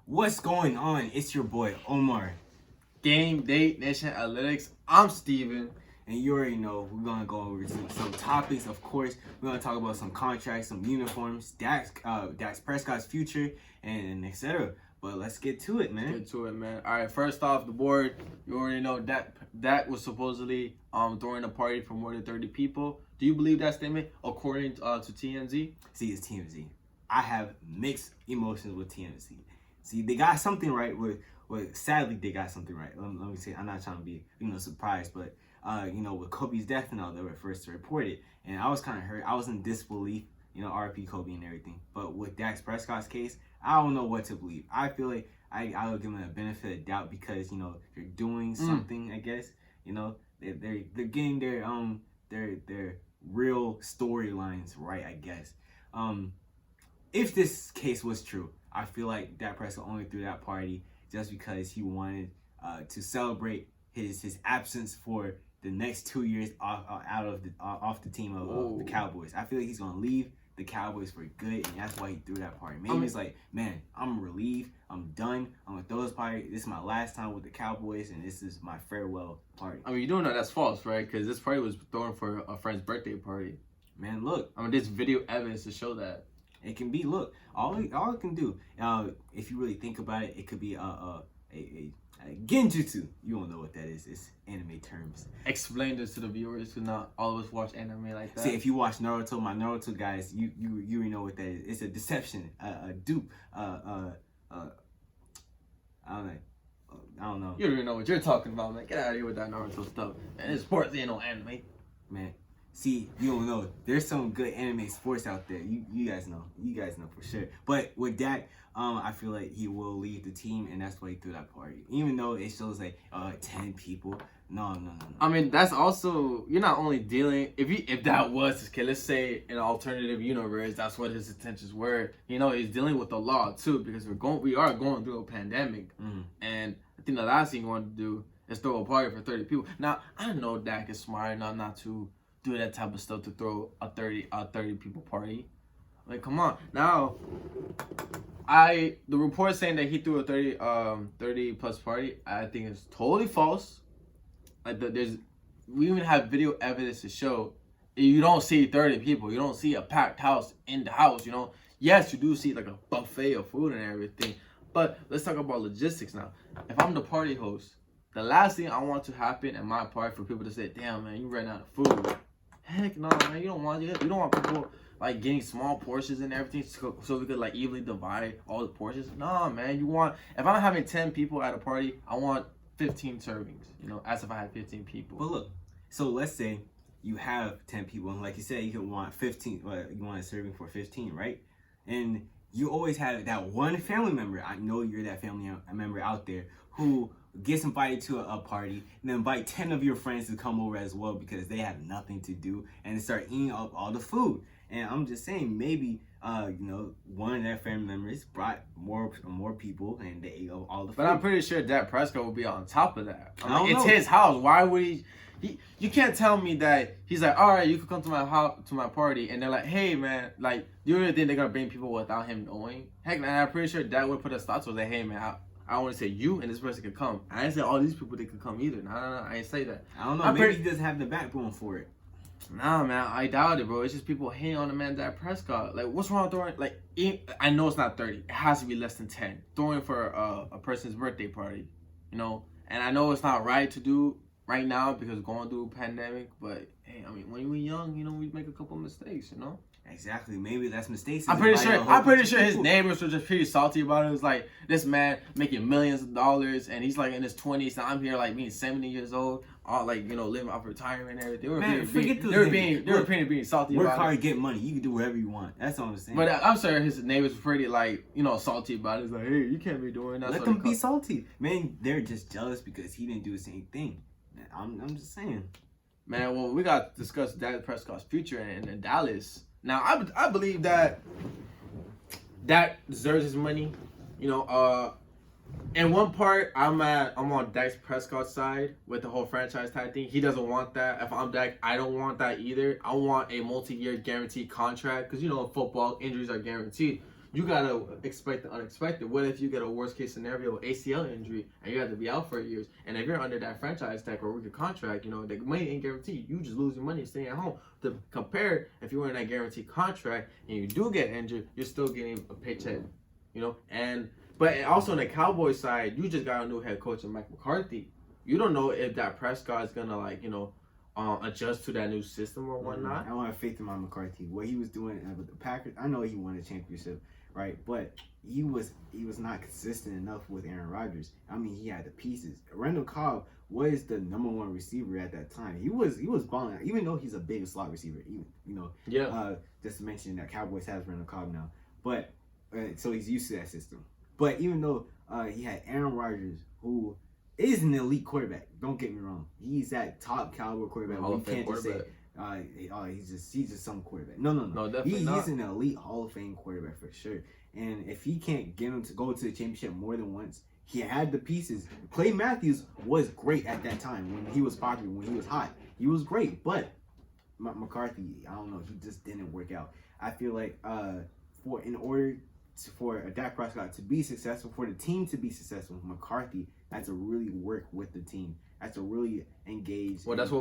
What's going on? It's your boy Omar, Gameday Nation Analytics. I'm Steven. and you already know we're gonna go over some topics. Of course, we're gonna talk about some contracts, some uniforms, Dak Prescott's future, and etc. But let's get to it, man. Get to it, man. All right, first off the board, you already know Dak was supposedly throwing a party for more than 30 people. Do you believe that statement according to TMZ? See, it's TMZ. I have mixed emotions with TMZ. See, they got something right sadly they got something right. Let me say, I'm not trying to be surprised, but with Kobe's death and all, they were first to report it, and I was kind of hurt. I was in disbelief, RP Kobe and everything. But with Dak Prescott's case, I don't know what to believe. I feel like I would give him a benefit of doubt because they're doing something. I guess they're getting their real storylines right. I guess if this case was true, I feel like Dak Prescott only threw that party just because he wanted to celebrate his absence for the next 2 years off the team of the Cowboys. I feel like he's gonna leave the Cowboys for good, and that's why he threw that party. Maybe it's like, man, I'm relieved. I'm done. I'm gonna throw this party. This is my last time with the Cowboys, and this is my farewell party. I mean, you don't know that's false, right? Because this party was thrown for a friend's birthday party. Man, look. I mean, there's video evidence to show that. It can be, look, all it can do, if you really think about it, it could be a genjutsu. You don't know what that is. It's anime terms. Explain this to the viewers who not always watch anime like that. See, if you watch Naruto, my Naruto guys, you already know what that is. It's a deception, a dupe, I don't know. You don't even know what you're talking about, man. Get out of here with that Naruto stuff. And it's sports, ain't no anime. Man. See, you don't know. There's some good anime sports out there. You guys know. You guys know for sure. But with Dak, I feel like he will leave the team, and that's why he threw that party. Even though it shows like 10 people. No. I mean, that's also, you're not only dealing, if that was his kid, let's say in an alternative universe, that's what his intentions were. He's dealing with the law too, because we are going through a pandemic, and I think the last thing you want to do is throw a party for 30 people. Now, I know Dak is smart enough not to do that type of stuff to throw a 30 people party. Like, come on. Now, the report saying that he threw a 30 plus party, I think is totally false. Like, we even have video evidence to show you don't see 30 people. You don't see a packed house in the house, Yes, you do see like a buffet of food and everything. But let's talk about logistics now. If I'm the party host, the last thing I want to happen at my party for people to say, damn, man, you ran out of food. Heck no, man. You don't want people like getting small portions and everything so we could like evenly divide all the portions. No, man. If I'm having 10 people at a party, I want 15 servings, as if I had 15 people. But look, so let's say you have 10 people, and like you said, you could want 15, you want a serving for 15, right? And you always have that one family member. I know you're that family member out there who gets invited to a party and then invite 10 of your friends to come over as well because they have nothing to do and start eating up all the food. And I'm just saying, maybe one of their family members brought more people and they ate all the food. But I'm pretty sure Dak Prescott will be on top of that. It's his house. Why would he? You can't tell me that he's like, all right, you can come to my house, to my party, and they're like, hey man, like, you really think they're gonna bring people without him knowing? Heck, man, I'm pretty sure Dak would put his thoughts was like, hey man, I want to say you and this person could come. I didn't say all these people they could come either. No, I didn't say that. I don't know. Maybe he doesn't have the backbone for it. Nah, man, I doubt it, bro. It's just people hating on the man Dak Prescott. Like, what's wrong with throwing? Like, I know it's not 30. It has to be less than 10. Throwing for a person's birthday party, And I know it's not right to do right now because going through a pandemic. But hey, I mean, when you were young, we make a couple mistakes, Exactly. Maybe that's mistakes. I'm pretty sure his neighbors were just pretty salty about it. It was like, this man making millions of dollars and he's like in his 20s. And I'm here like being 70 years old, all like, living off retirement and everything. They were being salty about it. Work hard, get money. You can do whatever you want. That's all I'm saying. But I'm sure his neighbors were pretty like, salty about it. It's like, hey, you can't be doing that. Let them be salty. Man, they're just jealous because he didn't do the same thing. I'm just saying. Man, well, we got to discuss Dak Prescott's future in Dallas. Now, I believe that Dak deserves his money. In one part, I'm on Dak Prescott's side with the whole franchise tag thing. He doesn't want that. If I'm Dak, I don't want that either. I want a multi-year guaranteed contract because in football, injuries are guaranteed. you gotta expect the unexpected. What if you get a worst case scenario ACL injury and you have to be out for years? And if you're under that franchise tag or rookie contract, you know the money ain't guaranteed. You just lose your money staying at home. To compare, if you were in that guaranteed contract and you do get injured, you're still getting a paycheck. You know, but also on the Cowboys side, you just got a new head coach in Mike McCarthy. You don't know if Dak Prescott is gonna adjust to that new system or whatnot. I don't have faith in my McCarthy. What he was doing with the Packers, I know he won a championship, right? But he was not consistent enough with Aaron Rodgers. I mean, he had the pieces. Randall Cobb was the number one receiver at that time. He was balling, even though he's a big slot receiver. Just to mention that Cowboys has Randall Cobb now, but so he's used to that system. But even though he had Aaron Rodgers, who is an elite quarterback. Don't get me wrong. He's that top caliber quarterback. Hall We of Fame can't just say, he's just some quarterback. No, definitely not. He's an elite Hall of Fame quarterback for sure. And if he can't get him to go to the championship more than once, he had the pieces. Clay Matthews was great at that time when he was popular, when he was hot. He was great, but McCarthy, I don't know, he just didn't work out. I feel like for Dak Prescott to be successful, for the team to be successful, McCarthy had to really work with the team. Had to really engage. That's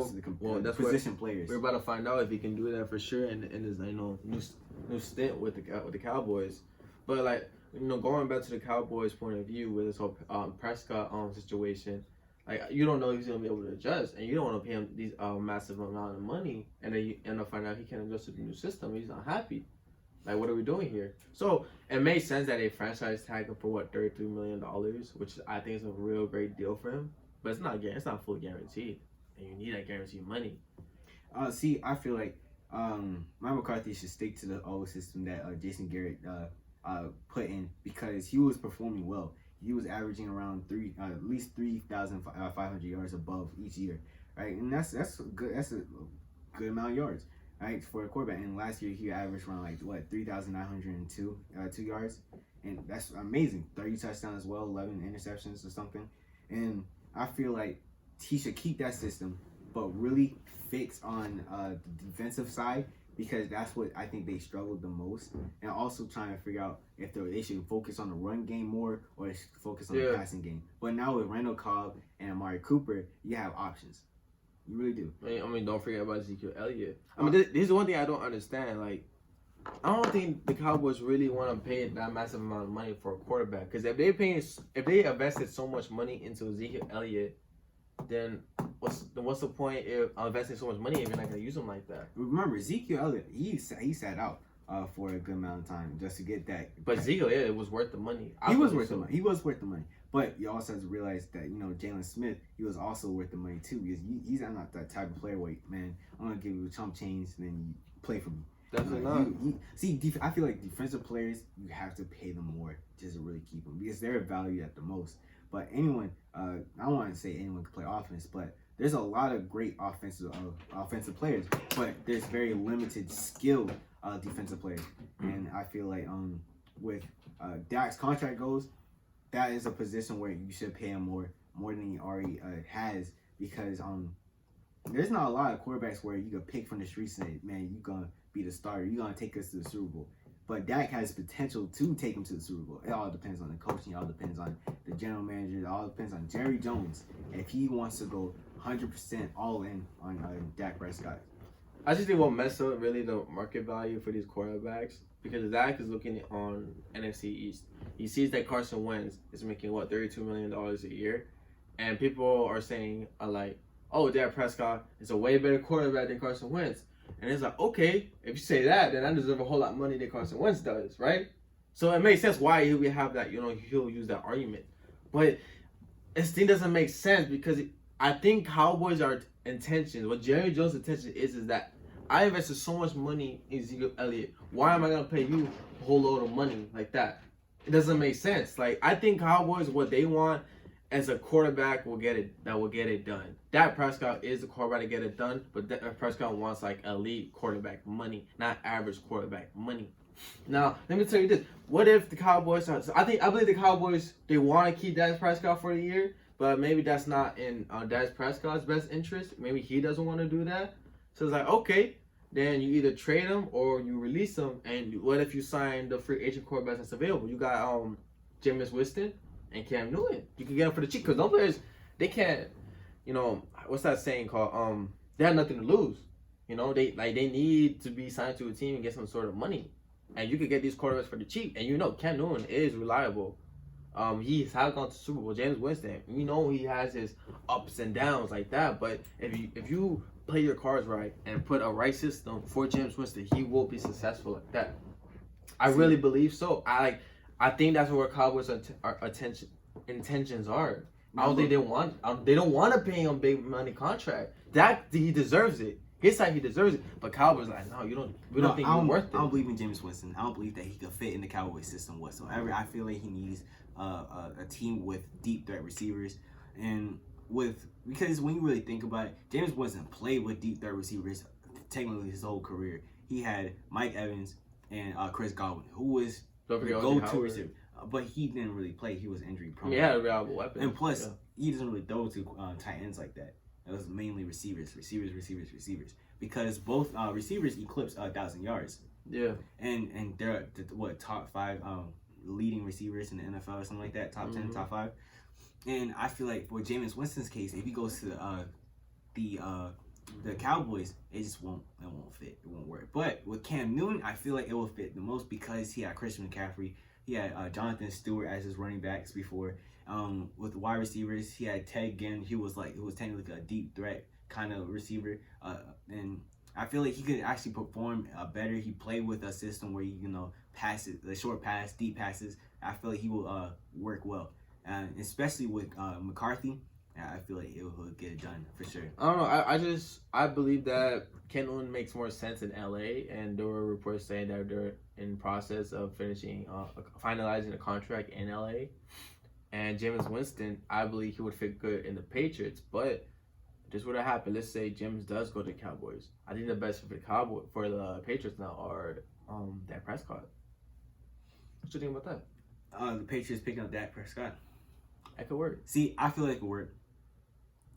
position players. We're about to find out if he can do that for sure in his new stint with the Cowboys. But going back to the Cowboys' point of view with this whole Prescott situation, you don't know if he's gonna be able to adjust, and you don't want to pay him these massive amount of money, and then you end up finding out he can't adjust to the new system. He's not happy. What are we doing here? So it made sense that they franchise tag him for $33 million, which I think is a real great deal for him. But it's not fully guaranteed, and you need that guaranteed money. I feel like Mike McCarthy should stick to the old system that Jason Garrett put in, because he was performing well. He was averaging around at least 3,500 yards above each year, right? And that's good. That's a good amount of yards, right, for a quarterback. And last year he averaged around 3,902 yards, and that's amazing. 30 touchdowns as well, 11 interceptions or something. And I feel like he should keep that system, but really fix on the defensive side, because that's what I think they struggled the most. And also trying to figure out if they should focus on the run game more or focus on the passing game. But now with Randall Cobb and Amari Cooper, you have options. You really do. I mean, don't forget about Ezekiel Elliott. I mean, this is one thing I don't understand. I don't think the Cowboys really want to pay that massive amount of money for a quarterback. Because if they invested so much money into Ezekiel Elliott, then what's the point of investing so much money if you're not going to use him like that? Remember, Ezekiel Elliott, he sat out for a good amount of time just to get that. But Ezekiel Elliott was worth the money. He was worth the money. But you also have to realize that, Jalen Smith, he was also worth the money too, because he's not that type of player. Wait, man, I'm going to give you a chump change and then you play for me. Definitely not. I feel like defensive players, you have to pay them more just to really keep them, because they're valued at the most. But anyone, I don't want to say anyone can play offense, but there's a lot of great offensive players, but there's very limited skilled defensive players. And I feel like with Dak's contract goes, that is a position where you should pay him more than he already has, because there's not a lot of quarterbacks where you can pick from the streets and say, man, you're going to be the starter. You're going to take us to the Super Bowl. But Dak has potential to take him to the Super Bowl. It all depends on the coaching. It all depends on the general manager. It all depends on Jerry Jones, if he wants to go 100% all in on Dak Prescott. I just think what messed up really the market value for these quarterbacks, because Dak is looking on NFC East. He sees that Carson Wentz is making $32 million a year, and people are saying oh, Dak Prescott is a way better quarterback than Carson Wentz. And it's okay, if you say that, then I deserve a whole lot of money than Carson Wentz does, right? So it makes sense why he would have that, he'll use that argument. But this thing doesn't make sense, because I think Cowboys' intentions, what Jerry Jones' intention is that I invested so much money in Ezekiel Elliott. Why am I going to pay you a whole load of money like that? It doesn't make sense. I think Cowboys, what they want as a quarterback will get it done. Dak Prescott is the quarterback to get it done, but Dak Prescott wants elite quarterback money, not average quarterback money. Now, let me tell you this. What if the Cowboys I believe the Cowboys, they want to keep Dak Prescott for the year, but maybe that's not in Dak Prescott's best interest. Maybe he doesn't want to do that. So it's okay, then you either trade him or you release him. And what if you sign the free agent quarterback that's available? You got Jameis Winston and Cam Newton. You can get them for the cheap because those players, they can't. What's that saying called? They have nothing to lose. They need to be signed to a team and get some sort of money. And you could get these quarterbacks for the cheap. And Cam Newton is reliable. He has gone to Super Bowl. James Winston, he has his ups and downs like that. But if you play your cards right and put a right system for James Winston, he will be successful like that. I really believe so. I think that's where Cowboys' intentions are. I don't think they don't want to pay him big money contract. That he deserves it. His side, he deserves it. But Cowboys like, no, we don't think he's worth it. I don't believe in James Winston. I don't believe that he could fit in the Cowboys system whatsoever. I feel like he needs a team with deep threat receivers, because when you really think about it, James Winston played with deep threat receivers technically his whole career. He had Mike Evans and Chris Godwin, who was the go-to receiver. But he didn't really play. He was injury prone. He had a reliable weapon. And plus, he doesn't really throw to tight ends like that. It was mainly receivers. Because both receivers eclipse 1,000 yards. Yeah. And they're top 5 leading receivers in the NFL or something like that. Top 10, top 5. And I feel like for Jameis Winston's case, if he goes to the Cowboys, it won't fit. It won't work. But with Cam Newton, I feel like it will fit the most because he had Christian McCaffrey. He had Jonathan Stewart as his running backs before. With the wide receivers, he had Ted Ginn. He was technically a deep threat kind of receiver. And I feel like he could actually perform better. He played with a system where passes, the short pass, deep passes. I feel like he will work well. And especially with McCarthy, I feel like he'll get it done for sure. I don't know. I believe that Ken Newton makes more sense in LA, and there were reports saying that they're in process of finalizing a contract in LA. And Jameis Winston, I believe he would fit good in the Patriots, but this would have happened. Let's say Jameis does go to the Cowboys. I think the best for the Patriots now are Dak Prescott. What you think about that? The Patriots picking up Dak Prescott. That could work. See, I feel like it could work.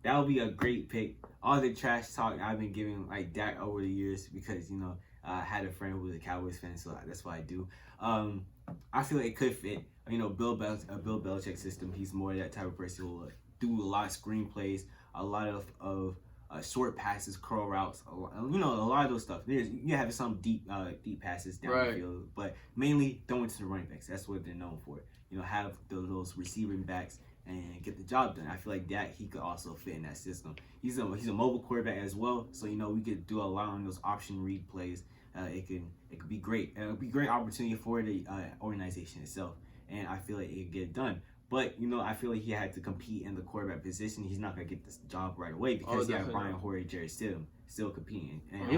That would be a great pick. All the trash talk I've been giving Dak over the years because I had a friend who was a Cowboys fan, so that's what I do. I feel like it could fit. Bill Belichick system. He's more that type of person who will do a lot of screenplays, a lot of short passes, curl routes. A lot of those stuff. You have some deep passes down the field, but mainly throwing to the running backs. That's what they're known for. Have those receiving backs and get the job done. I feel like Dak, he could also fit in that system. He's a mobile quarterback as well, so we could do a lot on those option read plays. It could be great. It would be a great opportunity for the organization itself, and I feel like it could get it done. But I feel like he had to compete in the quarterback position. He's not gonna get this job right away because he had Brian Hoyer, Jarrett Stidham still competing. And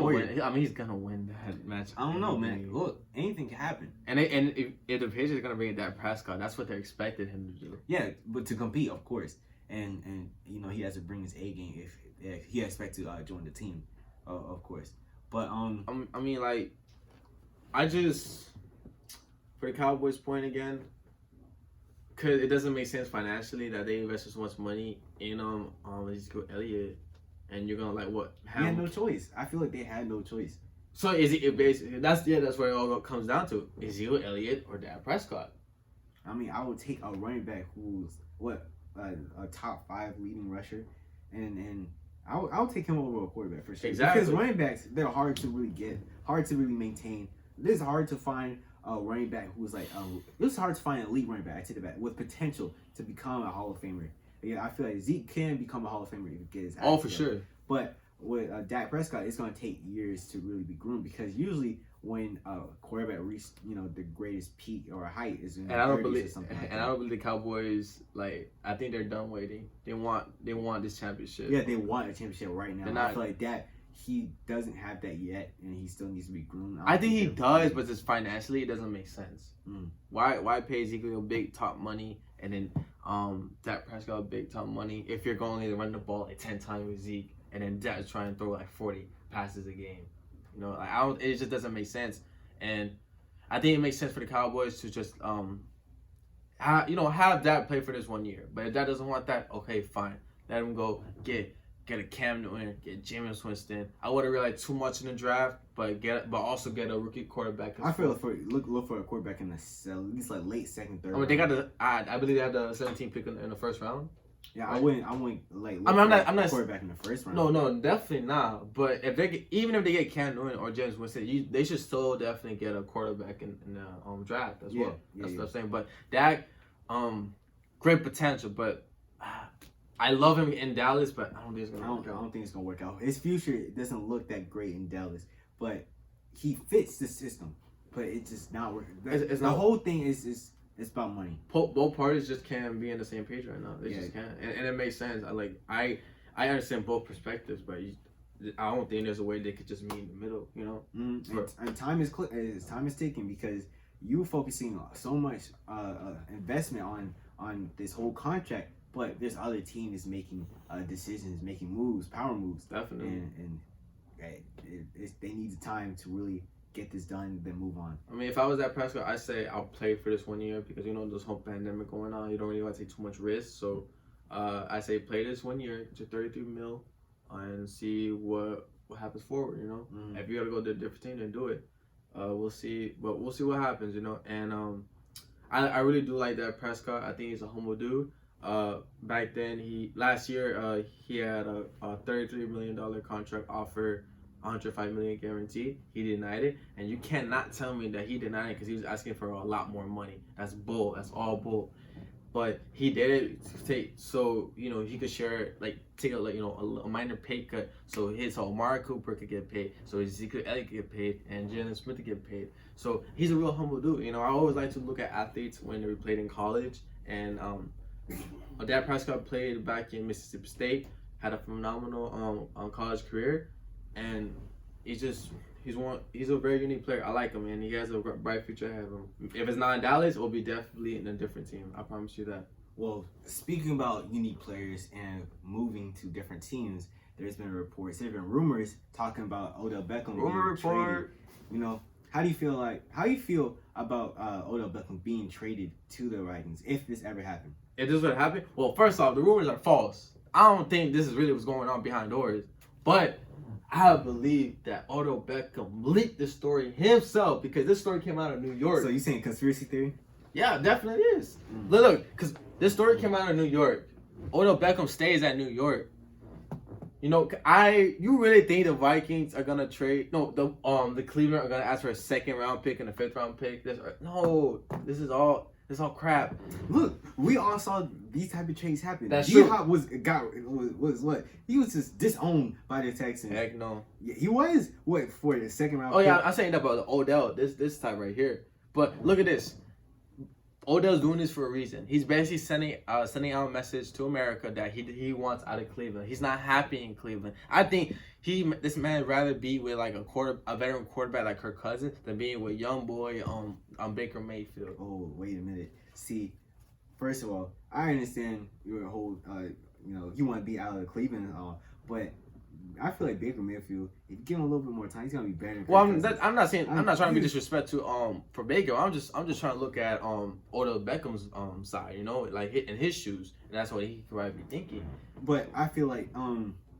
he's gonna win that match. I don't know, man. Look, anything can happen. And if the Patriots are gonna bring in Dak Prescott, that's what they expected him to do. Yeah, but to compete, of course, and he has to bring his A game if he expects to join the team, of course. But I just for the Cowboys point again. Because it doesn't make sense financially that they invested so much money in Ezekiel Elliott, and you're gonna He had no choice. I feel like they had no choice. So basically that's where it all comes down to: Ezekiel Elliott or Dak Prescott. I would take a running back who's a top 5 leading rusher, and I would take him over a quarterback for sure. Exactly. Because running backs, they're hard to really get, hard to really maintain. It's hard to find a running back who's it's hard to find an elite running back. I take it back, with potential to become a Hall of Famer. Yeah, I feel like Zeke can become a Hall of Famer if he gets his act for together. sure. But with Dak Prescott, it's going to take years to really be groomed because usually when a quarterback reaches the greatest peak or height is in the 30s or something like that. I don't believe the Cowboys I think they're done waiting. They want this championship. Yeah, they want a championship right now. I feel like that. He doesn't have that yet, and he still needs to be groomed. I think he does, but just financially, it doesn't make sense. Why pay Ezekiel big top money and then Dak Prescott big top money if you're going to run the ball 10 times with Zeke and then Dak's trying to throw 40 passes a game? It just doesn't make sense. And I think it makes sense for the Cowboys to just have Dak play for this 1 year. But if Dak doesn't want that, okay, fine. Let him go get get a Cam Newton, get Jameis Winston. I wouldn't rely too much in the draft, but also get a rookie quarterback. I feel look for a quarterback in the at least like late second, third. I mean, they got I believe they had the 17th pick in the first round. Yeah, right? I wouldn't like. I'm not quarterback in the first round. No, definitely not. But even if they get Cam Newton or James Winston, they should still definitely get a quarterback in the draft as well. That's what I'm saying. But Dak, great potential, but I love him in Dallas, but I don't think it's gonna work out. I don't think it's gonna work out. His future doesn't look that great in Dallas, but he fits the system. But it's just not working. The whole thing is it's about money. Both parties just can't be on the same page right now. They just can't, and it makes sense. I understand both perspectives, but I don't think there's a way they could just meet in the middle. You know, and time is ticking because you focusing so much investment on this whole contract, but there's other teams making decisions, making moves, power moves. Definitely, and they need the time to really get this done, then move on. I mean, if I was Dak Prescott, I'd say I'll play for this 1 year because this whole pandemic going on, you don't really want to take too much risk. So I say play this 1 year, get your 33 mil, and see what happens forward. If you got to go to a different team, then do it. We'll see, but we'll see what happens. And I really do like Dak Prescott. I think he's a humble dude. Back then, last year he had a $33 million contract offer. $105 million guaranteed. He denied it, and you cannot tell me that he denied it because he was asking for a lot more money. That's bull. That's all bull. But he did it so he could share take a minor pay cut so Amari Cooper could get paid, so Ezekiel Elliott could get paid, and Jalen Smith could get paid. So he's a real humble dude. I always like to look at athletes when they played in college, and Dak Prescott played back in Mississippi State, had a phenomenal college career. And he's a very unique player. I like him, and he has a bright future ahead of him. If it's not in Dallas, it'll be definitely in a different team. I promise you that. Well, speaking about unique players and moving to different teams, there's been rumors talking about Odell Beckham. Rumor report. Traded. How do you feel about Odell Beckham being traded to the Vikings if this ever happened? If this would happen, well, first off, the rumors are false. I don't think this is really what's going on behind doors, but I believe that Odell Beckham leaked this story himself because this story came out of New York. So you saying conspiracy theory? Yeah, definitely is. Look, because this story came out of New York. Odell Beckham stays at New York. You really think the Vikings are gonna trade? No, the Cleveland are gonna ask for a second round pick and a fifth round pick. This is all crap. Look, we all saw these type of trades happen. That's true. Was what? He was just disowned by the Texans. Heck no. Yeah, he was for the second round. Oh yeah, I'm saying that about Odell. This type right here. But look at this. Odell's doing this for a reason. He's basically sending out a message to America that he wants out of Cleveland. He's not happy in Cleveland. I think this man would rather be with a veteran quarterback like Kirk Cousins than being with young boy Baker Mayfield. Oh, wait a minute. See, first of all, I understand your whole you want to be out of Cleveland and all, but I feel like Baker Mayfield, if you give him a little bit more time, he's gonna be better. Well, I'm not trying to be disrespectful for Baker. I'm just trying to look at Odell Beckham's side, in his shoes, and that's what he could probably be thinking. But I feel like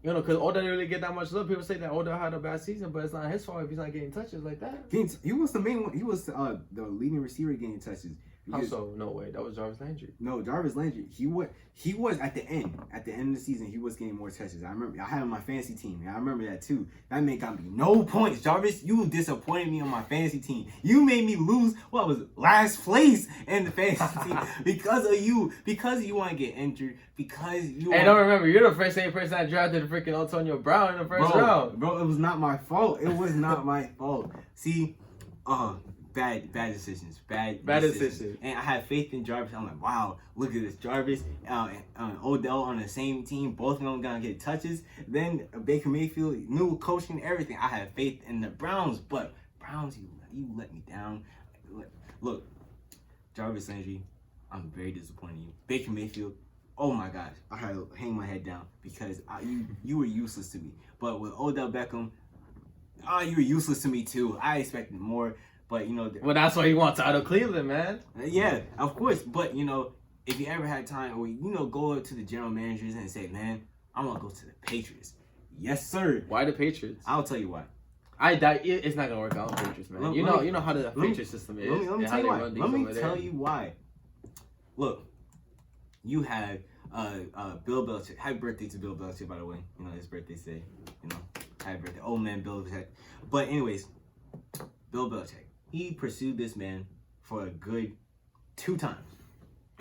because Odell didn't really get that much love. People say that Odell had a bad season, but it's not his fault if he's not getting touches like that. He was the main one. He was the leading receiver getting touches. How so? No way. That was Jarvis Landry. No, Jarvis Landry. He was at the end. At the end of the season, he was getting more touches. I remember. I had him on my fantasy team, and I remember that too. That man got me no points. Jarvis, you disappointed me on my fantasy team. You made me lose. What was last place in the fantasy team because of you. Because you want to get injured. Because you. Hey, don't remember. You're the first same person that drafted freaking Antonio Brown in the first round. Bro, it was not my fault. It was not my fault. See, Bad decisions. Bad decisions. And I had faith in Jarvis. I'm like, wow, look at this. Jarvis and Odell on the same team. Both of them gonna get touches. Then Baker Mayfield, new coaching, everything. I had faith in the Browns, but Browns, you let me down. Look, Jarvis Landry, I'm very disappointed in you. Baker Mayfield, oh my gosh, I had to hang my head down because you were useless to me. But with Odell Beckham, you were useless to me too. I expected more. But well, that's what he wants out of Cleveland, man. Yeah, of course. But if you ever had time, or go up to the general managers and say, man, I'm gonna go to the Patriots. Yes, sir. Why the Patriots? I'll tell you why. It's not gonna work out on the Patriots, man. You know how the Patriot system is. Let me tell you why. Look, you had Bill Belichick. Happy birthday to Bill Belichick, by the way. You know his birthday today. You know, happy birthday, old man Bill Belichick. But anyways, Bill Belichick. He pursued this man for a good 2 times.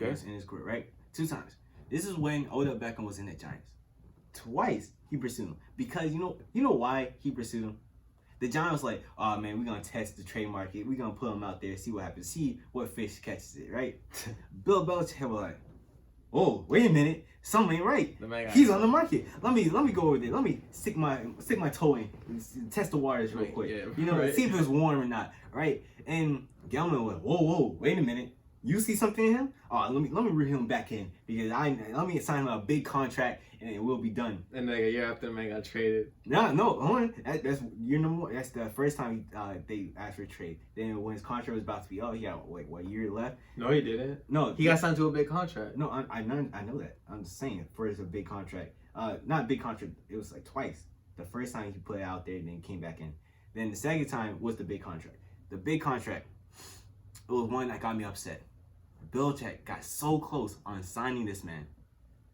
Okay, in his career, right? 2 times. This is when Odell Beckham was in the Giants. Twice he pursued him because you know why he pursued him. The Giants was like, oh man, we're gonna test the trade market. We're gonna put him out there, see what happens, see what fish catches it, right? Bill Belichick was like, oh, wait a minute, something ain't right. He's on the market. Let me go over there. Let me stick my toe in and test the waters real quick. Yeah, right. See if it's warm or not, right? And Gelman was, whoa, wait a minute. You see something in him? Oh, let me reel him back in because let me sign him a big contract and it will be done. And like a year after the man got traded. No, hold on. That's year number 1. That's the first time they asked for a trade. Then when his contract was about to be, he had what year left? No, he didn't. No, he got signed to a big contract. No, I know that. I'm just saying first a big contract. Not a big contract. It was like twice. The first time he put it out there and then came back in. Then the second time was the big contract. The big contract. It was one that got me upset. Belichick got so close on signing this man.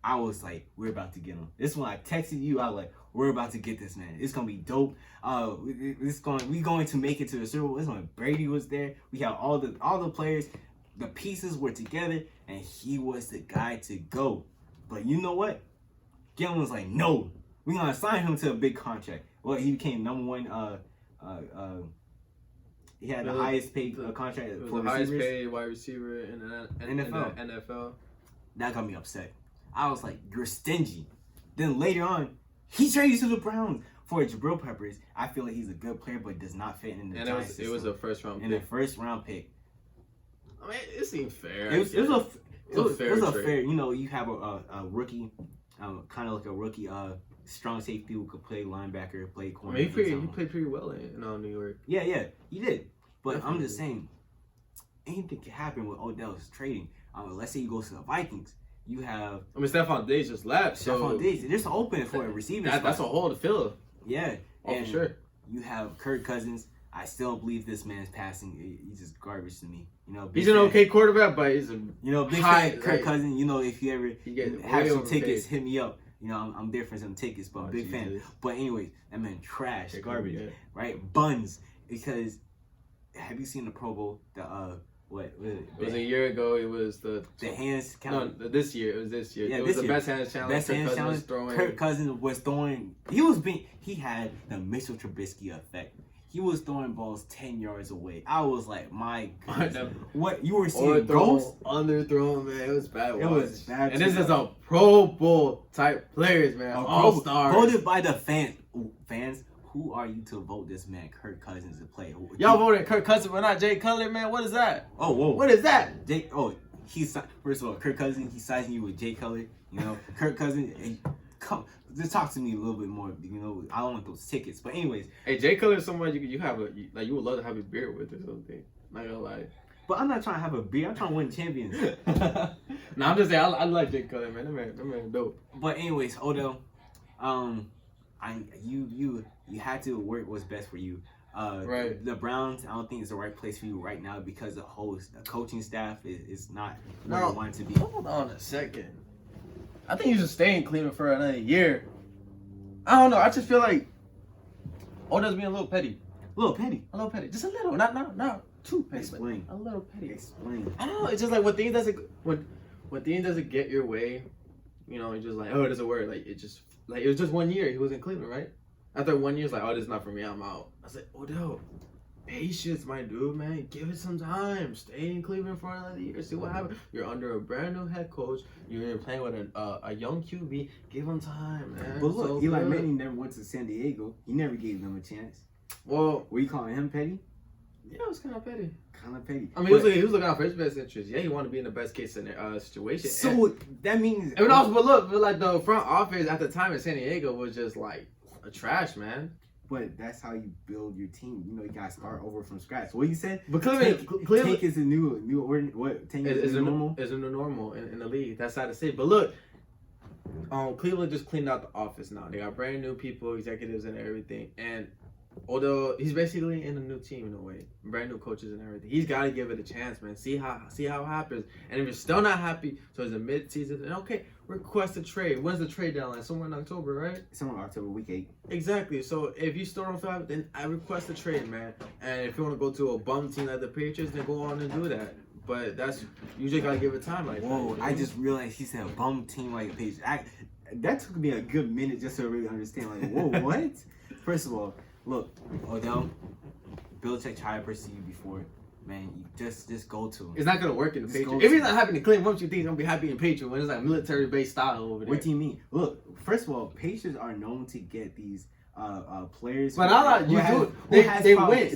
I was like, we're about to get him. This one I texted you. I was like, we're about to get this man. It's gonna be dope. We going to make it to the Super Bowl. This one Brady was there. We have all the players. The pieces were together, and he was the guy to go. But you know what? Gillen was like, no, we're gonna sign him to a big contract. Well, he became number 1. He had the highest paid contract for the highest paid wide receiver in the NFL. That got me upset. I was like, you're stingy. Then later on, he traded to the Browns for Jabril Peppers. I feel like he's a good player, but does not fit in the Giants system. It was a first round pick. And a first round pick. I mean, it seemed fair. It was a fair. You have a rookie, kind of like a rookie, strong safety who could play linebacker, play corner. I mean, he played pretty well in New York. Yeah, he did. But definitely. I'm just saying, anything can happen with Odell's trading. Let's say he goes to the Vikings. You have. I mean, Stephon Diggs just left. Stephon Diggs. They're just open for a receiver. That's a hole to fill. Yeah. For sure. You have Kirk Cousins. I still believe this man's passing. He's just garbage to me. He's an okay quarterback, but he's a big fan. Kirk Cousins. If you ever have some tickets, hit me up. I'm there for some tickets, but I'm a big fan. But anyways, that man trash, garbage, right? Buns. Because have you seen the Pro Bowl? It was a year ago. It was the hands count. No, this year. It was this year. Yeah, it was the best hands challenge. Kirk Cousins was throwing. He had the Mitchell Trubisky effect. He was throwing balls 10 yards away. I was like, my goodness. What you were seeing? Ghosts? Underthrown, man. It was bad. It was bad. And this is a Pro Bowl type players, man. All stars. Voted by the fans. Who are you to vote this man, Kirk Cousins, to play? Y'all voted Kirk Cousins, but not Jay Cutler, man. What is that? Oh, whoa. What is that? First of all, Kirk Cousins, he's sizing you with Jay Cutler. Kirk Cousins, come, just talk to me a little bit more. I don't want those tickets. But anyways. Hey, Jay Cutler is somebody you would love to have a beer with or something. Not gonna lie. But I'm not trying to have a beer. I'm trying to win champions. Nah, I'm just saying, I like Jay Cutler, man. That man dope. But anyways, Odell, you had to work what's best for you. Right. The Browns, I don't think it's the right place for you right now because the coaching staff is not where you want it to be. Hold on a second. I think you should stay in Cleveland for another year. I don't know. I just feel like Odell's being a little petty. A little petty. Just a little. Not too petty. Explain. A little petty. Explain. I don't know. It's just like when things doesn't get your way, it's just like, it doesn't work. It was just 1 year. He was in Cleveland, right? After 1 year, it's like, this is not for me. I'm out. I was like, Odell, patience, my dude, man. Give it some time. Stay in Cleveland for another year. See what happens. You're under a brand new head coach. You're playing with a young QB. Give him time, man. But look, Eli Manning never went to San Diego. He never gave them a chance. Well, were you calling him petty? Yeah, it was kind of petty. I mean, he was looking out for his best interest. Yeah, he wanted to be in the best case situation. So that means. But the front office at the time in San Diego was just like a trash, man. But that's how you build your team. You got to start over from scratch. What you said? But Cleveland take is a new order. What? Tank is a new normal. Is a new normal in the league. That's how to say. But look, Cleveland just cleaned out the office now. They got brand new people, executives, and everything. And although he's basically in a new team in a way, brand new coaches and everything, he's got to give it a chance, man. See how it happens. And if you're still not happy, so it's a mid-season, then okay, request a trade. When's the trade deadline? Somewhere in October, right? Somewhere October, week 8. Exactly. So if you still don't feel happy, then I request a trade, man. And if you want to go to a bum team like the Patriots, then go on and do that. But you just gotta give it time like that. Whoa, You know? I just realized he said a bum team like the Patriots. That took me a good minute just to really understand. Like, whoa, what? First of all, look, Odell, Belichick tried to pursue you before. Man, you just go to him. It's not gonna work in the Patriots. If he's not happy in Cleveland, what you think he's gonna be happy in Patriots when it's like military-based style over there? What do you mean? Look, first of all, Patriots are known to get these players. But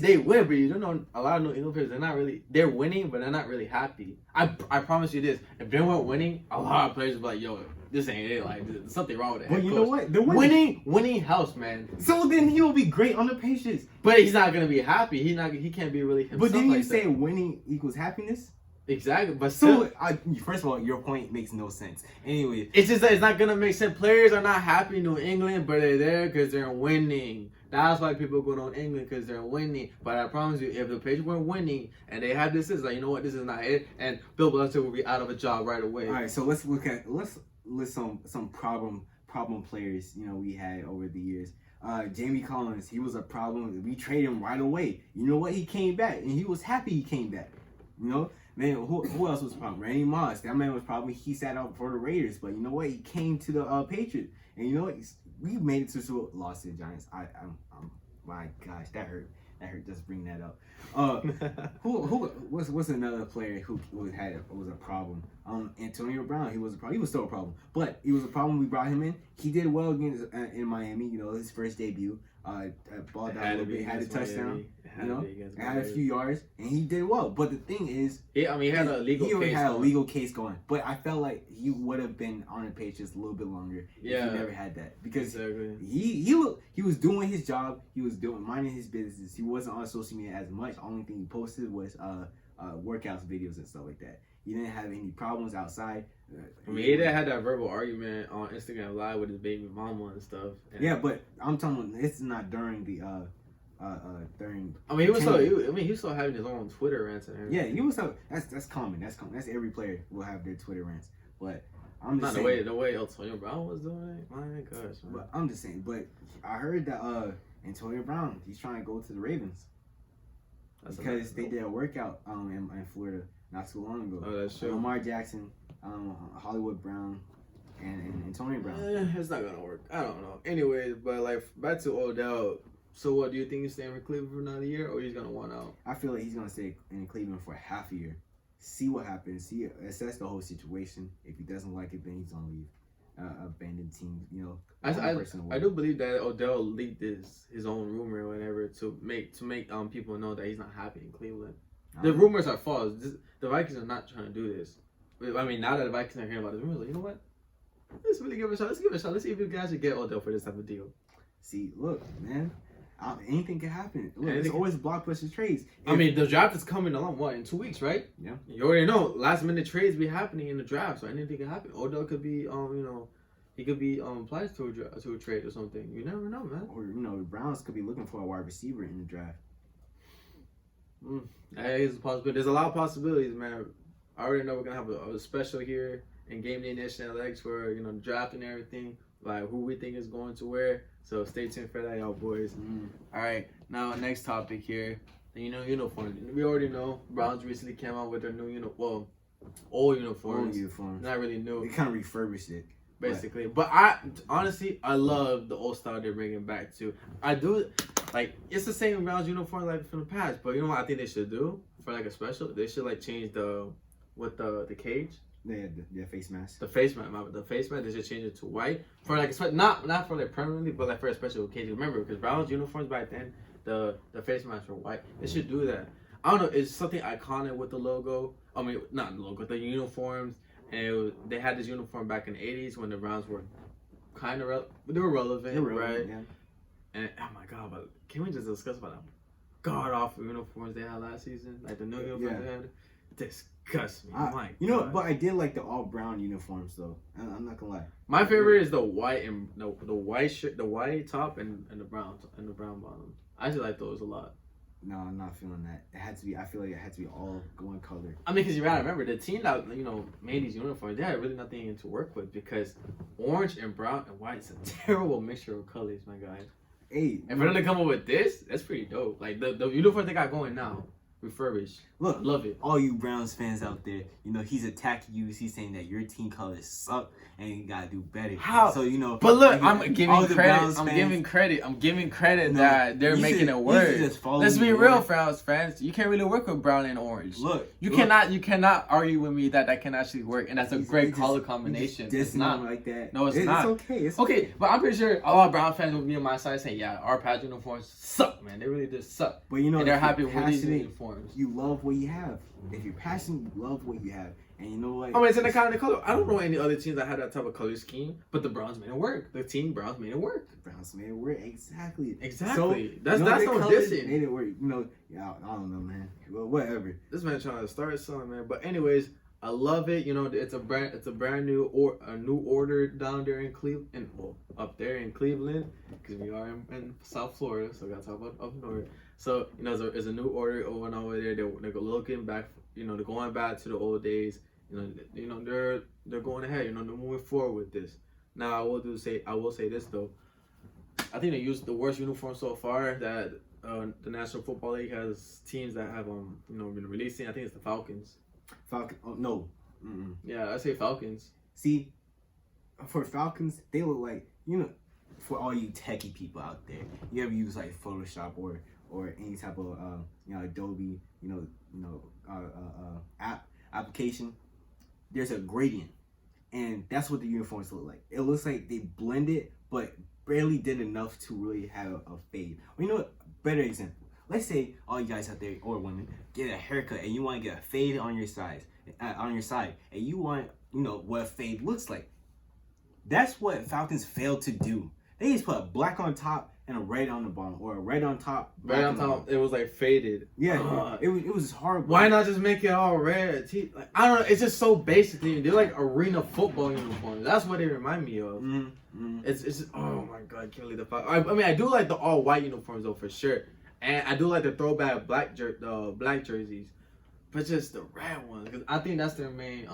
they win, but you don't know a lot of New England players. They're winning, but they're not really happy. I promise you this: if they weren't winning, a lot of players would be like, "Yo, this ain't it. Like, there's something wrong with it." But you know what? They're winning. Winning helps, man. So then he will be great on the Patriots. But he's not gonna be happy. He can't be really himself. But didn't you like say that. winning equals happiness? Exactly, but so first of all, your point makes no sense. Anyway, it's just that it's not gonna make sense. Players are not happy in New England, but they're there because they're winning. That's why people go to England, because they're winning. But I promise you, if the Patriots weren't winning and they had this, it's like, you know what, this is not it, and Bill Belichick will be out of a job right away. All right, so let's list some problem players we had over the years. Jamie Collins, he was a problem. We traded him right away. You know what? He came back, and he was happy he came back. Man, who else was a problem? Randy Moss. That man was probably he sat out for the Raiders, but you know what? He came to the Patriots, and you know what? We made it to lost to the Giants. I'm my gosh, that hurt. That hurt just bring that up. What's another player who was a problem? Antonio Brown. He was a problem. He was still a problem, but he was a problem. We brought him in. He did well against in Miami. His first debut. Ball down a little bit, had a touchdown. Had a few yards, and he did well. But the thing is, he had a legal case. He had a legal case going. But I felt like he would have been on the Patriots a little bit longer if he never had that, because he was doing his job. He was minding his business. He wasn't on social media as much. Only thing he posted was workouts, videos, and stuff like that. He didn't have any problems outside. He had that verbal argument on Instagram Live with his baby mama and stuff. And yeah, but I'm talking. It's not during the during. He was still having his own Twitter rants and everything. Yeah, he was. That's common. That's common. That's every player will have their Twitter rants. But I'm just not saying, the way Antonio Brown was doing it. My gosh, man. But I'm just saying. But I heard that Antonio Brown, he's trying to go to the Ravens. Because they did a workout in Florida not too long ago. Oh, that's true. Lamar Jackson, Hollywood Brown, and Antonio Brown. It's not gonna work. I don't know. Anyways, but like back to Odell. So what do you think he's staying with Cleveland for another year, or he's gonna want out? I feel like he's gonna stay in Cleveland for half a year. See what happens. Assess the whole situation. If he doesn't like it, then he's gonna leave. Abandoned team, I do believe that Odell leaked his own rumor or whatever to make people know that he's not happy in Cleveland. The rumors are false. The Vikings are not trying to do this. I mean, now that the Vikings are hearing about this rumors, like, you know what? Let's really give it a shot. Let's give it a shot. Let's see if you guys should get Odell for this type of deal. See, look, man. Anything can happen. Look, there's always blockbuster trades. The draft is coming along, in 2 weeks, right? Yeah. You already know, last minute trades be happening in the draft, so anything can happen. Odell could be, he could be applied to a trade or something. You never know, man. Or the Browns could be looking for a wide receiver in the draft. That is a possibility. There's a lot of possibilities, man. I already know we're gonna have a special here in Gameday National X for the draft and everything. Like who we think is going to where. So stay tuned for that, y'all boys. All right, now next topic here. The uniform. We already know Browns recently came out with their new old uniforms. Old uniforms. Not really new. They kind of refurbished it. Basically. But I love the old style they're bringing back too. I do, it's the same Browns uniform like from the past. But you know what I think they should do for a special? They should change the cage. The face mask. The face mask. They should change it to white for not for permanently, but for a special occasion. Remember, because Browns uniforms back then, the face masks were white. They should do that. I don't know. It's something iconic with the logo. I mean, not the logo, the uniforms. And they had this uniform back in the 80s when the Browns were kind of they were relevant, right? Yeah. And oh my God, but can we just discuss about them god awful uniforms they had last season, like the new uniforms they had? disgusts me. My you know, God. but I did like the all brown uniforms though. I'm not gonna lie. My favorite is the white and the white shirt, the white top and the brown bottom. I actually like those a lot. No, I'm not feeling that. It had to be. I feel like it had to be all one color. I mean, because you gotta remember the team that made these uniforms, they had really nothing to work with because orange and brown and white is a terrible mixture of colors, my guy. Hey, And for them to come up with this, that's pretty dope. Like the uniform they got going now, refurbished. look, Love it. all you Browns fans out there, he's attacking you. He's saying that your team colors suck and you gotta do better. How? So But look, like, I'm giving all the credit. Browns I'm fans- giving credit that they're you making should- it you work. should just follow Let's me be for real, it. Browns fans. You can't really work with brown and orange. Look, You look. cannot argue with me that can actually work, and that's a great You color just- combination. you just It's not. like that. No, it's not. It's okay. It's Okay, but I'm pretty sure a lot of Brown fans will be on my side saying, yeah, our patch uniforms suck, man. They really just suck. But and they're if you're happy with these passionate, uniforms. You love what you have. If you're passionate, you love what you have. And you know what? I mean, it's in the kind of color. I don't know any other teams that had that type of color scheme, but the Browns made it work. The team Browns made it work. Browns made it work. Exactly. Exactly. So, That's their no colors dissing. made it work. Yeah, I don't know, man. Well, whatever. This man trying to start something, man. But anyways, I love it. It's a brand new order down there in Cleveland, up there in Cleveland, because we are in South Florida, so we gotta talk about up north. So there's a new order going on over there. They're looking back. They're going back to the old days. They're going ahead. They're moving forward with this. Now I will say this though. I think they used the worst uniform so far that the National Football League has teams that have been releasing. I think it's the Falcons. Falcon. Oh no. Mm-mm. Yeah, I say Falcons. See, for Falcons, they look like for all you techie people out there. You ever use like Photoshop or any type of Adobe application? There's a gradient, and that's what the uniforms look like. It looks like they blended, but barely did enough to really have a fade. Well, you know what? Better example. Let's say all you guys out there or women get a haircut and you want to get a fade on your side, and you want what a fade looks like. That's what Falcons failed to do. They just put a black on top and a red on the bottom, or a red on top. Right on top, it was like faded. Yeah, it was horrible. Why not just make it all red? I don't know. It's just so basic. They're like arena football uniforms. That's what they remind me of. Mm-hmm. It's just, oh my god, can't leave the Falcons. I mean, I do like the all white uniforms though for sure, and I do like the throwback black jerseys, but just the red ones because I think that's their main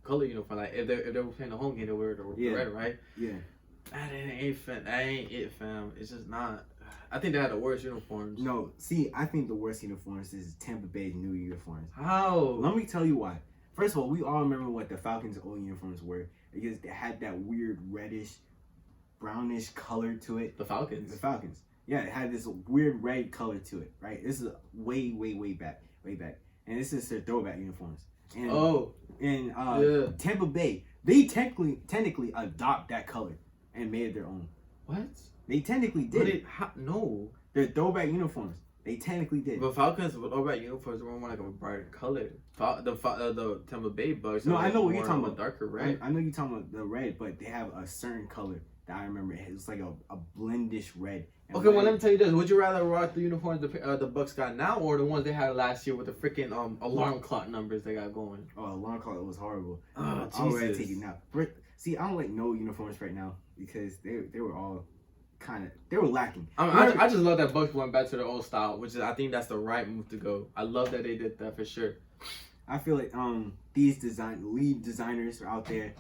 color uniform. Like if they were playing the home game, they wear the red, right? Yeah. That ain't it, fam. It's just not. I think they had the worst uniforms. No, see, I think the worst uniforms is Tampa Bay's new uniforms. How? Let me tell you why. First of all, we all remember what the Falcons' old uniforms were because they had that weird reddish, brownish color to it. The Falcons. The Falcons. Yeah, it had this weird red color to it, right? This is way back. And this is their throwback uniforms. And Tampa Bay, they technically adopt that color and made it their own. What? They technically did. No. They're throwback uniforms. They technically did. But Falcons with throwback uniforms were more like a brighter color. The Tampa Bay Bucks. No, I know what you're talking about. Darker red. I know you're talking about the red, but they have a certain color that I remember. It's like a blendish red. And Okay, well let me tell you this: would you rather rock the uniforms the Bucks got now, or the ones they had last year with the freaking alarm clock numbers they got going? Oh, alarm clock was horrible. Oh, I'd rather Jesus. take it now. See, I don't like no uniforms right now because they were all they were lacking. I just love that Bucks went back to their old style, which is I think that's the right move to go. I love that they did that for sure. I feel like these lead designers are out there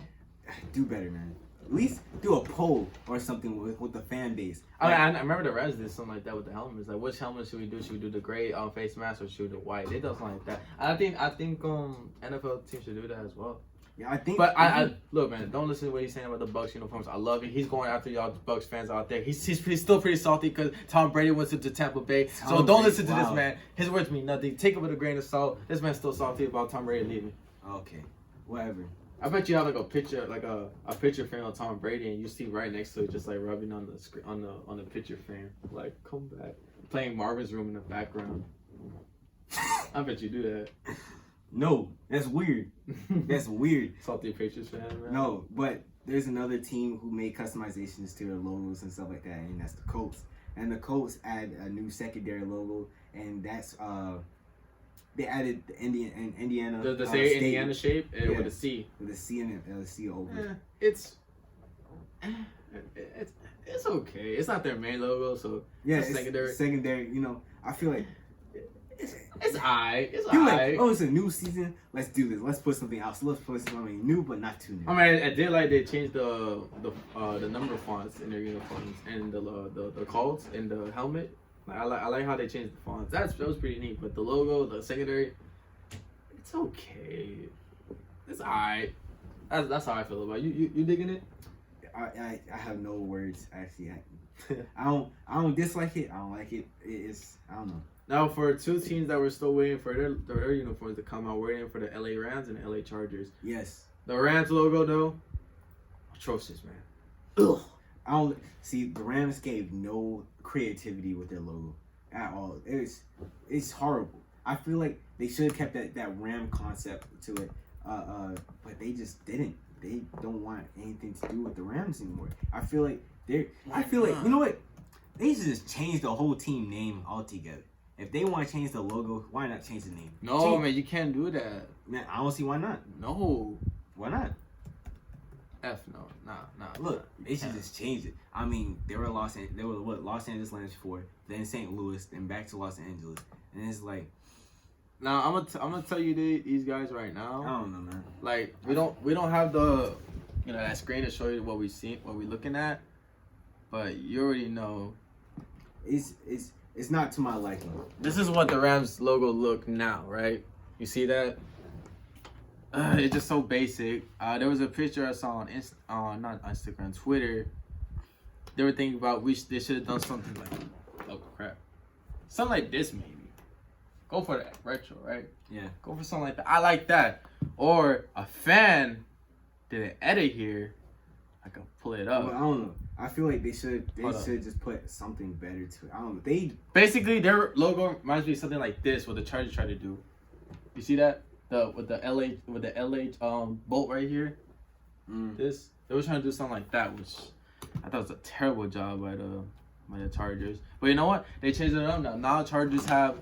do better, man. At least do a poll or something with the fan base. I remember the Reds did something like that with the helmets. Like, which helmet should we do? Should we do the gray face mask or should we do white? They do something like that. I think NFL teams should do that as well. Yeah, I think. But I look, man. Don't listen to what he's saying about the Bucks uniforms. I love it. He's going after y'all Bucks fans out there. He's still pretty salty because Tom Brady went to Tampa Bay. So don't listen to this man. His words mean nothing. Take it with a grain of salt. This man's still salty about Tom Brady leaving. Okay, whatever. I bet you have like a picture, a picture frame of Tom Brady, and you see right next to it, just like rubbing on the screen on the picture frame, like come back, playing Marvin's Room in the background. I bet you do that. No, that's weird. That's weird. Salty Patriots fan, man. No, but there's another team who made customizations to their logos and stuff like that, and that's the Colts. And the Colts add a new secondary logo, and that's they added the Indiana. The State. Indiana shape with a C. With a C and a C over. It's okay. It's not their main logo, so yeah, it's secondary. Secondary, you know, I feel like it's alright. It's like, alright. oh, it's a new season. Let's do this. Let's put something else. Let's put something new, but not too new. I mean, I did like they changed the number fonts in their uniforms and the calls and the helmet. Like, I like how they changed the fonts. That was pretty neat. But the logo, the secondary, it's okay. It's alright. That's how I feel about it. You digging it? I have no words actually. I don't dislike it. I don't like it. It's I don't know. Now for two teams that were still waiting for their uniforms to come out, we're waiting for the LA Rams and the LA Chargers. Yes. The Rams logo though, atrocious, man. Ugh. I don't see the Rams gave no creativity with their logo at all. It's horrible. I feel like they should have kept that Ram concept to it. But they just didn't. They don't want anything to do with the Rams anymore. I feel like you know what? They should just change the whole team name altogether. If they want to change the logo, why not change the name? No, man, you can't do that. Man, I don't see why not. No. Why not? F no. Nah. Look, they should just change it. I mean, they were Los Angeles Rams before, then St. Louis, then back to Los Angeles. And it's like, now I'm gonna tell you these guys right now. I don't know, man. Like we don't have the that screen to show you what we looking at, but you already know. It's not to my liking. This is what the Rams logo look now, right? You see that? It's just so basic. There was a picture I saw on not Instagram, Twitter. They were thinking about they should have done something like, oh crap, something like this maybe. Go for that retro, right? Yeah. Go for something like that. I like that. Or a fan did an edit here. I can pull it up. Well, I don't know. I feel like they should just put something better to it. I don't know. Basically their logo reminds me of something like this, what the Chargers try to do. You see that? With the LA bolt right here. This they were trying to do something like that, which I thought was a terrible job by the Chargers. But you know what? They changed it up now. Now Chargers have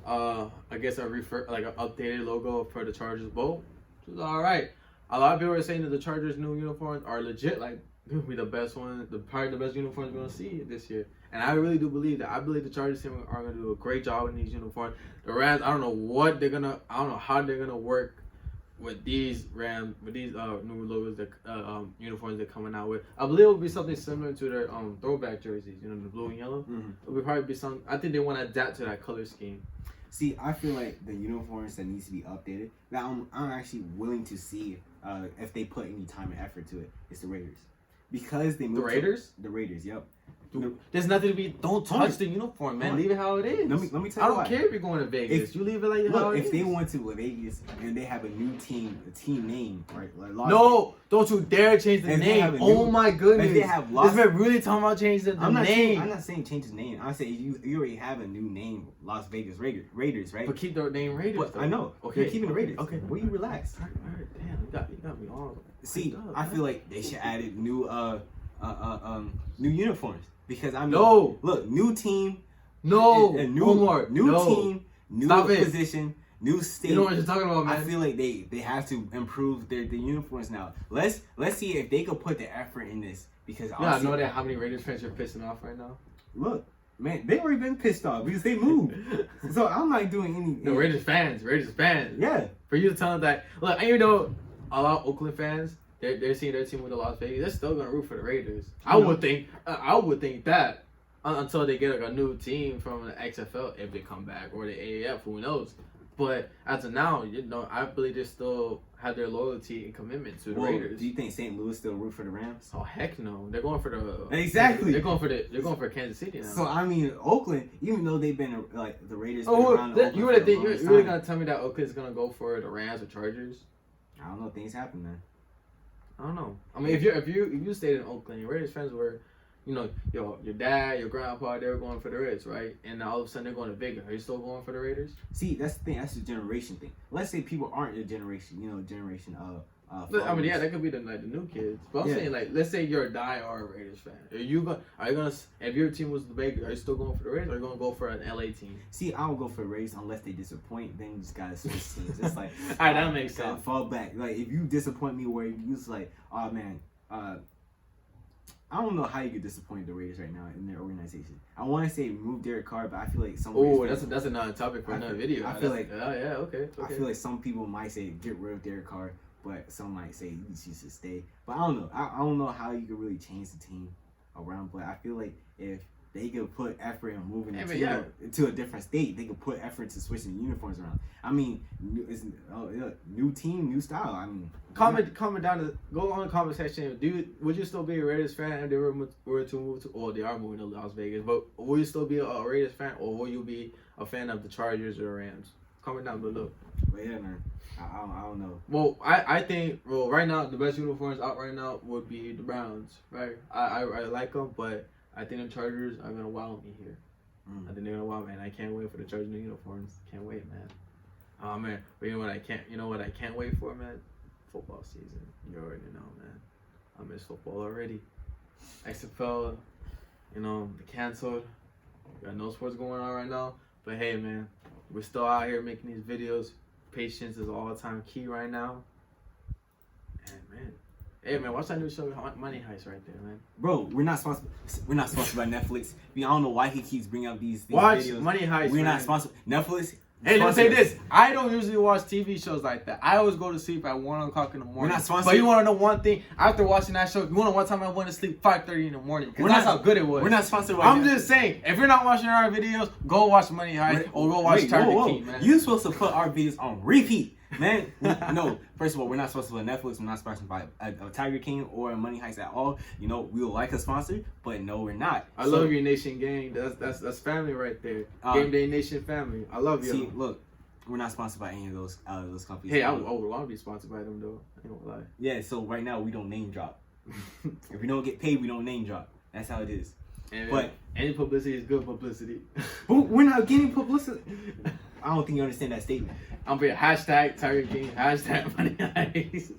I guess an updated logo for the Chargers bolt. Which is alright. A lot of people are saying that the Chargers new uniforms are legit, like gonna be the best one, probably the best uniforms we're gonna see this year. And I really do believe that. I believe the Chargers team are gonna do a great job in these uniforms. The Rams, I don't know how they're gonna work with these new logos that uniforms they're coming out with. I believe it will be something similar to their throwback jerseys, the blue and yellow. It would probably be some. I think they want to adapt to that color scheme. See, I feel like the uniforms that needs to be updated. That I'm actually willing to see if they put any time and effort to it. It's the Raiders, because they moved the Raiders. The Raiders, yep. There's nothing to be. Don't touch the uniform, man. Leave it how it is. Let me tell you. I don't care if you're going to Vegas. You leave it like how it is. If they went to Vegas and they have a new team name, right? Like don't you dare change the name. Oh my goodness. If they have this man really talking about changing the name. I'm not saying change his name. I'm saying you already have a new name, Las Vegas Raiders, right? But keep the name Raiders. I know. Okay. You're keeping the Raiders. Okay. Will you relax? All right. Damn, you got me all. See, I feel like they should add new uniforms. Because I mean, look, new team, new team, new position, new state. You know what you're talking about, man. I feel like they have to improve their uniforms now. Let's see if they could put the effort in this. Because I know that how many Raiders fans are pissing off right now. Look, man, they already been pissed off because they moved. So I'm not doing any. No, Raiders fans. Yeah. For you to tell them that, look, and you know, a lot of Oakland fans. They're seeing their team with the Las Vegas. They're still gonna root for the Raiders. I would think that until they get like a new team from the XFL if they come back, or the AAF, who knows. But as of now, I believe they still have their loyalty and commitment to the Raiders. Do you think St. Louis still root for the Rams? Oh heck no! They're going for the exactly. They're going for Kansas City now. So I mean, Oakland, even though they've been like the Raiders. You really gonna tell me that Oakland's gonna go for the Rams or Chargers? I don't know. Things happen, man. I don't know. I mean, if you stayed in Oakland, your Raiders fans were, your dad, your grandpa, they were going for the Raiders, right? And now all of a sudden they're going to Vegas. Are you still going for the Raiders? See, that's the thing. That's the generation thing. Let's say people aren't your generation, generation I mean, yeah, that could be the new kids. But I'm saying, like, let's say you're a die-hard Raiders fan. Are you gonna if your team was the Bakers, are you still going for the Raiders, or are you gonna go for an LA team? See, I don't go for the Raiders unless they disappoint. Then you just gotta switch teams. It's like, all right, that makes sense. Fall back. Like if you disappoint me, where you just like, oh man, I don't know how you could disappoint the Raiders right now in their organization. I want to say remove Derek Carr, but I feel like some. Oh, that's another topic for another video. I feel like, okay. I feel like some people might say get rid of Derek Carr, but some might say he should stay. But I don't know. I don't know how you could really change the team around. But I feel like if they could put effort in moving the team to a different state, they could put effort to switching the uniforms around. I mean, new team, new style. I mean, comment down go on the comment section. Would you still be a Raiders fan if they were to move to? Or they are moving to Las Vegas, but will you still be a Raiders fan, or will you be a fan of the Chargers or Rams? Comment down below. But yeah, man, I don't know. Well, I think right now the best uniforms out right now would be the Browns. Right, I like them, but I think the Chargers are gonna wow me here. I think they're gonna wow me, and I can't wait for the Chargers new uniforms. Can't wait, man. Oh man, but you know what I can't wait for, man? Football season. You already know, man. I miss football already. XFL, canceled. We got no sports going on right now. But hey, man, we're still out here making these videos. Patience is all the time key right now. And man. Hey man, watch that new show, Money Heist, right there, man. Bro, we're not sponsored by Netflix. I don't know why he keeps bringing up these watch videos. Money Heist. We're not sponsored. Netflix. Hey, let me say this. I don't usually watch TV shows like that. I always go to sleep at 1 o'clock in the morning. We're not sponsored. But you want to know one thing? After watching that show, you want to know one time I went to sleep 5:30 in the morning? Because that's how good it was. We're not sponsored by I'm just saying, if you're not watching our videos, go watch Money Heist or go watch Tiger King, man. You're supposed to put our videos on repeat. Man, no. First of all, we're not sponsored by Netflix. We're not sponsored by a Tiger King or a Money Heist at all. We would like a sponsor, but no, we're not. I love your Nation gang. That's family right there. Gameday Nation family. I love you. See, look, we're not sponsored by any of those companies. Hey, I would want to be sponsored by them though. I ain't gonna lie. Yeah, so right now we don't name drop. If we don't get paid, we don't name drop. That's how it is. But any publicity is good publicity. But we're not getting publicity. I don't think you understand that statement. I'm putting hashtag Tiger King, hashtag Money Heist.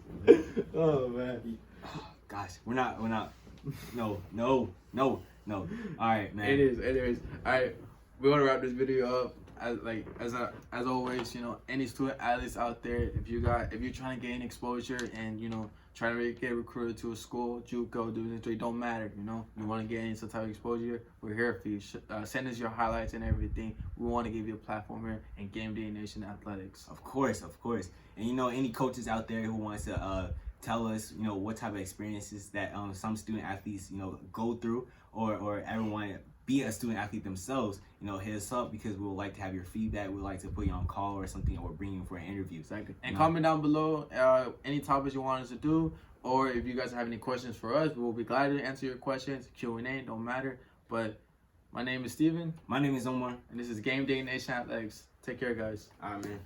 Oh man. Oh, gosh, we're not. No. All right, man. Anyways, all right. We want to wrap this video up. As always, any student athletes out there, if you're trying to gain exposure and trying to get recruited to a school, JUCO, Division III, don't matter. You want to get any some type of exposure, we're here for you. Send us your highlights and everything. We want to give you a platform here in Gameday Nation Athletics. Of course. And any coaches out there who wants to tell us, what type of experiences that some student athletes, go through, or everyone be a student athlete themselves, hit us up, because we would like to have your feedback. We would like to put you on call or something, or bring you for an interview. Exactly. And comment down below any topics you want us to do, or if you guys have any questions for us, we will be glad to answer your questions. Q&A, don't matter. But my name is Steven. My name is Omar. And this is Gameday Nation Athletics. Take care, guys. All right, man.